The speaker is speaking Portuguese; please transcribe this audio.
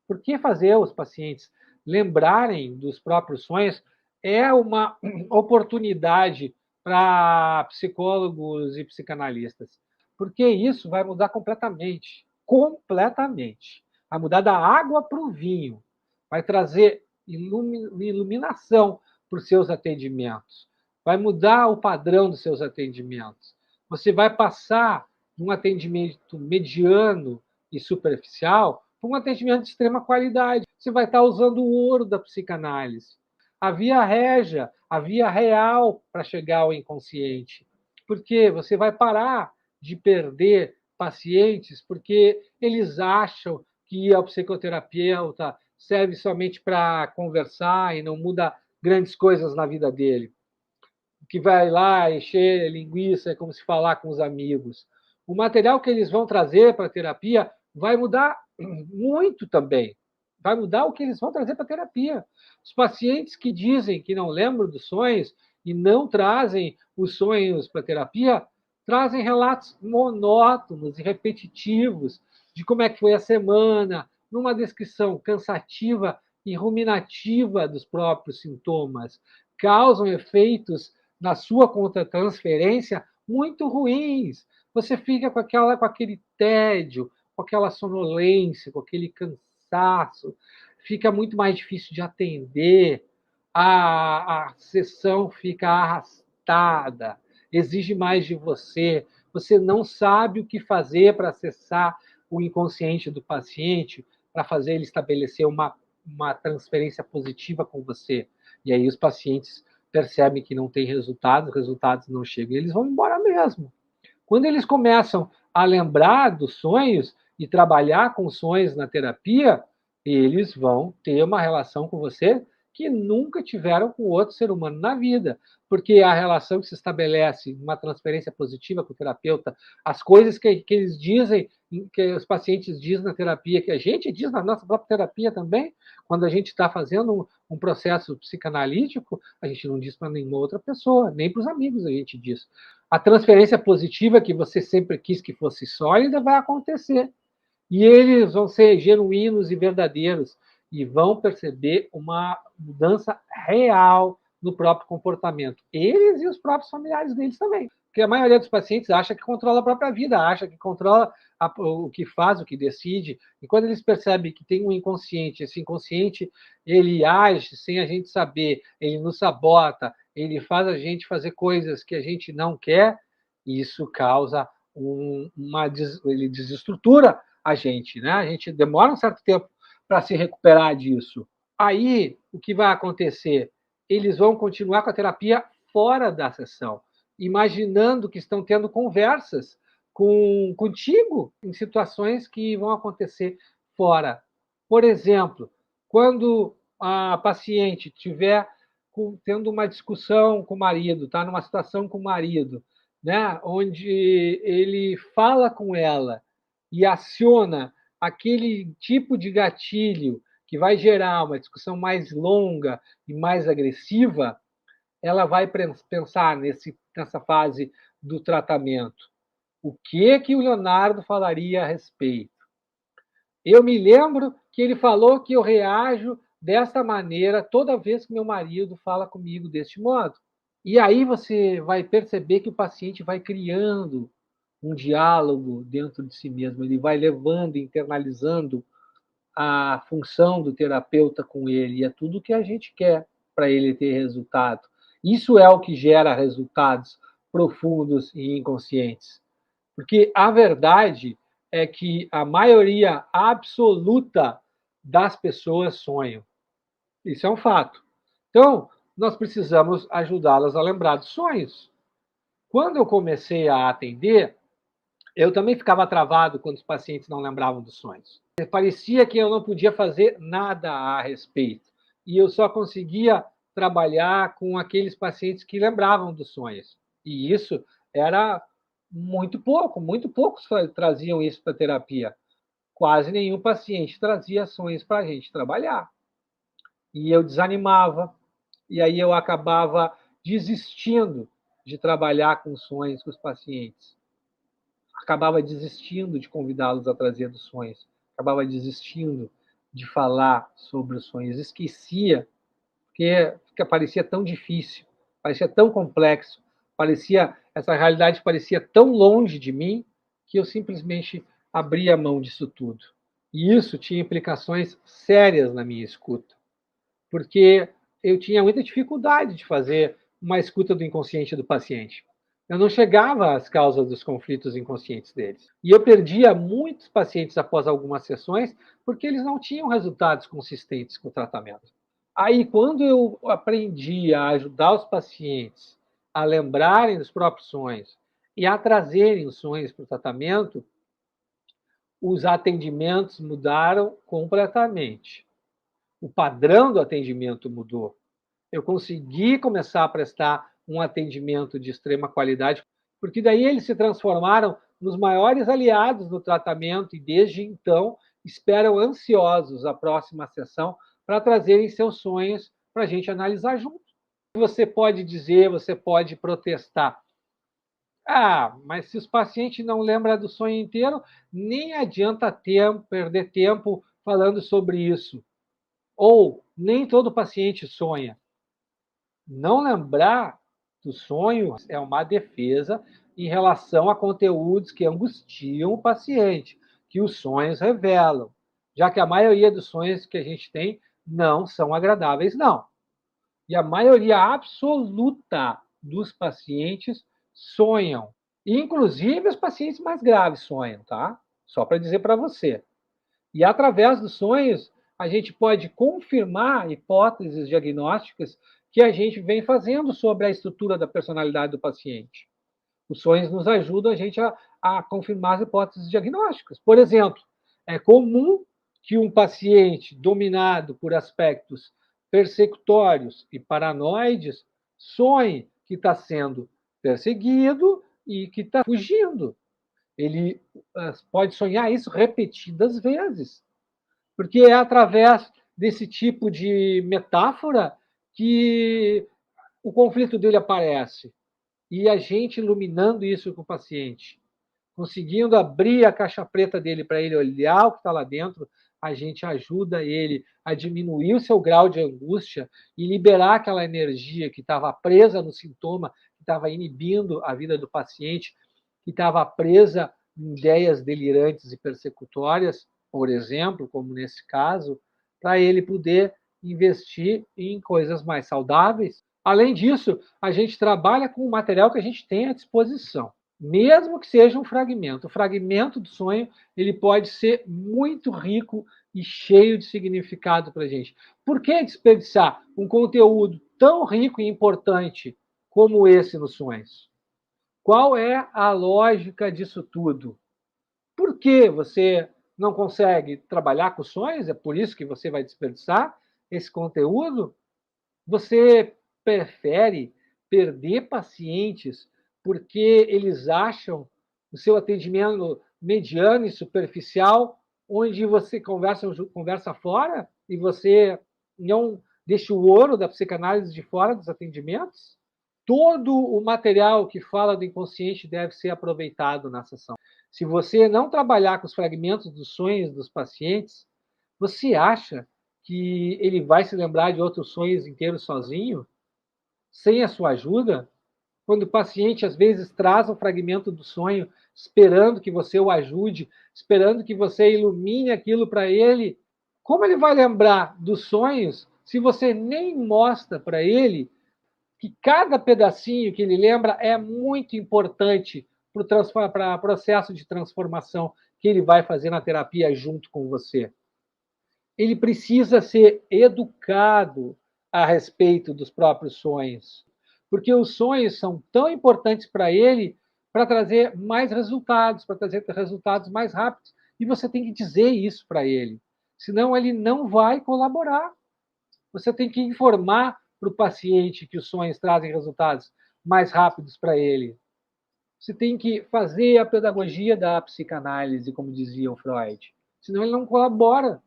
Porque fazer os pacientes lembrarem dos próprios sonhos é uma oportunidade para psicólogos e psicanalistas, porque isso vai mudar completamente, completamente. Vai mudar da água para o vinho, vai trazer iluminação para os seus atendimentos, vai mudar o padrão dos seus atendimentos. Você vai passar de um atendimento mediano e superficial para um atendimento de extrema qualidade. Você vai estar usando o ouro da psicanálise, a via régia, a via real para chegar ao inconsciente. Porque você vai parar de perder pacientes porque eles acham que o psicoterapeuta serve somente para conversar e não muda grandes coisas na vida dele. Que vai lá encher linguiça, é como se falar com os amigos. O material que eles vão trazer para a terapia vai mudar muito também. Vai mudar o que eles vão trazer para a terapia. Os pacientes que dizem que não lembram dos sonhos e não trazem os sonhos para a terapia, trazem relatos monótonos e repetitivos de como é que foi a semana, numa descrição cansativa e ruminativa dos próprios sintomas. Causam efeitos na sua contra-transferência muito ruins. Você fica com aquele tédio, com aquela sonolência, com aquele cansaço. Fica muito mais difícil de atender. A sessão fica arrastada, exige mais de você. Você não sabe o que fazer para acessar o inconsciente do paciente, para fazer ele estabelecer uma transferência positiva com você. E aí os pacientes percebem que não tem resultados, os resultados não chegam, e eles vão embora mesmo. Quando eles começam a lembrar dos sonhos e trabalhar com sonhos na terapia, eles vão ter uma relação com você que nunca tiveram com outro ser humano na vida, porque a relação que se estabelece, uma transferência positiva com o terapeuta, as coisas que eles dizem, que os pacientes dizem na terapia, que a gente diz na nossa própria terapia também, quando a gente está fazendo um processo psicanalítico, a gente não diz para nenhuma outra pessoa, nem para os amigos a gente diz. A transferência positiva que você sempre quis que fosse sólida vai acontecer. E eles vão ser genuínos e verdadeiros e vão perceber uma mudança real no próprio comportamento. Eles e os próprios familiares deles também. Porque a maioria dos pacientes acha que controla a própria vida, acha que controla o que faz, o que decide. E quando eles percebem que tem um inconsciente, esse inconsciente ele age sem a gente saber, ele nos sabota, ele faz a gente fazer coisas que a gente não quer, isso causa ele desestrutura a gente, né? A gente demora um certo tempo para se recuperar disso. Aí, o que vai acontecer? Eles vão continuar com a terapia fora da sessão, imaginando que estão tendo conversas contigo em situações que vão acontecer fora. Por exemplo, quando a paciente estiver tendo uma discussão com o marido, está numa situação com o marido, né, onde ele fala com ela e aciona aquele tipo de gatilho que vai gerar uma discussão mais longa e mais agressiva, ela vai pensar nessa fase do tratamento. O que o Leonardo falaria a respeito? Eu me lembro que ele falou que eu reajo dessa maneira toda vez que meu marido fala comigo deste modo. E aí você vai perceber que o paciente vai criando um diálogo dentro de si mesmo, ele vai levando, internalizando a função do terapeuta com ele, e é tudo que a gente quer para ele ter resultado. Isso é o que gera resultados profundos e inconscientes. Porque a verdade é que a maioria absoluta das pessoas sonham. Isso é um fato. Então, nós precisamos ajudá-las a lembrar dos sonhos. Quando eu comecei a atender, eu também ficava travado quando os pacientes não lembravam dos sonhos. Parecia que eu não podia fazer nada a respeito. E eu só conseguia trabalhar com aqueles pacientes que lembravam dos sonhos. E isso era muito poucos traziam isso para a terapia. Quase nenhum paciente trazia sonhos para a gente trabalhar. E eu desanimava, e aí eu acabava desistindo de trabalhar com sonhos com os pacientes. Acabava desistindo de convidá-los a trazer dos sonhos. Acabava desistindo de falar sobre os sonhos, esquecia, porque parecia tão difícil, parecia tão complexo, essa realidade parecia tão longe de mim, que eu simplesmente abria mão disso tudo. E isso tinha implicações sérias na minha escuta, porque eu tinha muita dificuldade de fazer uma escuta do inconsciente do paciente. Eu não chegava às causas dos conflitos inconscientes deles. E eu perdia muitos pacientes após algumas sessões porque eles não tinham resultados consistentes com o tratamento. Aí, quando eu aprendi a ajudar os pacientes a lembrarem dos próprios sonhos e a trazerem os sonhos para o tratamento, os atendimentos mudaram completamente. O padrão do atendimento mudou. Eu consegui começar a prestar um atendimento de extrema qualidade, porque daí eles se transformaram nos maiores aliados no tratamento e desde então esperam ansiosos a próxima sessão para trazerem seus sonhos para a gente analisar junto. Você pode dizer, você pode protestar. Ah, mas se os pacientes não lembram do sonho inteiro, nem adianta perder tempo falando sobre isso. Ou nem todo paciente sonha. Não lembrar do sonho é uma defesa em relação a conteúdos que angustiam o paciente, que os sonhos revelam, já que a maioria dos sonhos que a gente tem não são agradáveis, não. E a maioria absoluta dos pacientes sonham. Inclusive os pacientes mais graves sonham, tá? Só para dizer para você. E através dos sonhos, a gente pode confirmar hipóteses diagnósticas que a gente vem fazendo sobre a estrutura da personalidade do paciente. Os sonhos nos ajudam a gente a confirmar as hipóteses diagnósticas. Por exemplo, é comum que um paciente dominado por aspectos persecutórios e paranoides sonhe que está sendo perseguido e que está fugindo. Ele pode sonhar isso repetidas vezes, porque é através desse tipo de metáfora que o conflito dele aparece. E a gente iluminando isso com o paciente, conseguindo abrir a caixa preta dele para ele olhar o que está lá dentro, a gente ajuda ele a diminuir o seu grau de angústia e liberar aquela energia que estava presa no sintoma, que estava inibindo a vida do paciente, que estava presa em ideias delirantes e persecutórias, por exemplo, como nesse caso, para ele poder investir em coisas mais saudáveis. Além disso, a gente trabalha com o material que a gente tem à disposição, mesmo que seja um fragmento. O fragmento do sonho ele pode ser muito rico e cheio de significado para a gente. Por que desperdiçar um conteúdo tão rico e importante como esse nos sonhos? Qual é a lógica disso tudo? Por que você não consegue trabalhar com sonhos? É por isso que você vai desperdiçar esse conteúdo? Você prefere perder pacientes porque eles acham o seu atendimento mediano e superficial, onde você conversa fora e você não deixa o ouro da psicanálise de fora dos atendimentos? Todo o material que fala do inconsciente deve ser aproveitado na sessão. Se você não trabalhar com os fragmentos dos sonhos dos pacientes, você acha que ele vai se lembrar de outros sonhos inteiros sozinho, sem a sua ajuda? Quando o paciente às vezes traz um fragmento do sonho, esperando que você o ajude, esperando que você ilumine aquilo para ele, como ele vai lembrar dos sonhos se você nem mostra para ele que cada pedacinho que ele lembra é muito importante para o processo de transformação que ele vai fazer na terapia junto com você? Ele precisa ser educado a respeito dos próprios sonhos, porque os sonhos são tão importantes para ele para trazer mais resultados, para trazer resultados mais rápidos. E você tem que dizer isso para ele, senão ele não vai colaborar. Você tem que informar para o paciente que os sonhos trazem resultados mais rápidos para ele. Você tem que fazer a pedagogia da psicanálise, como dizia o Freud, senão ele não colabora.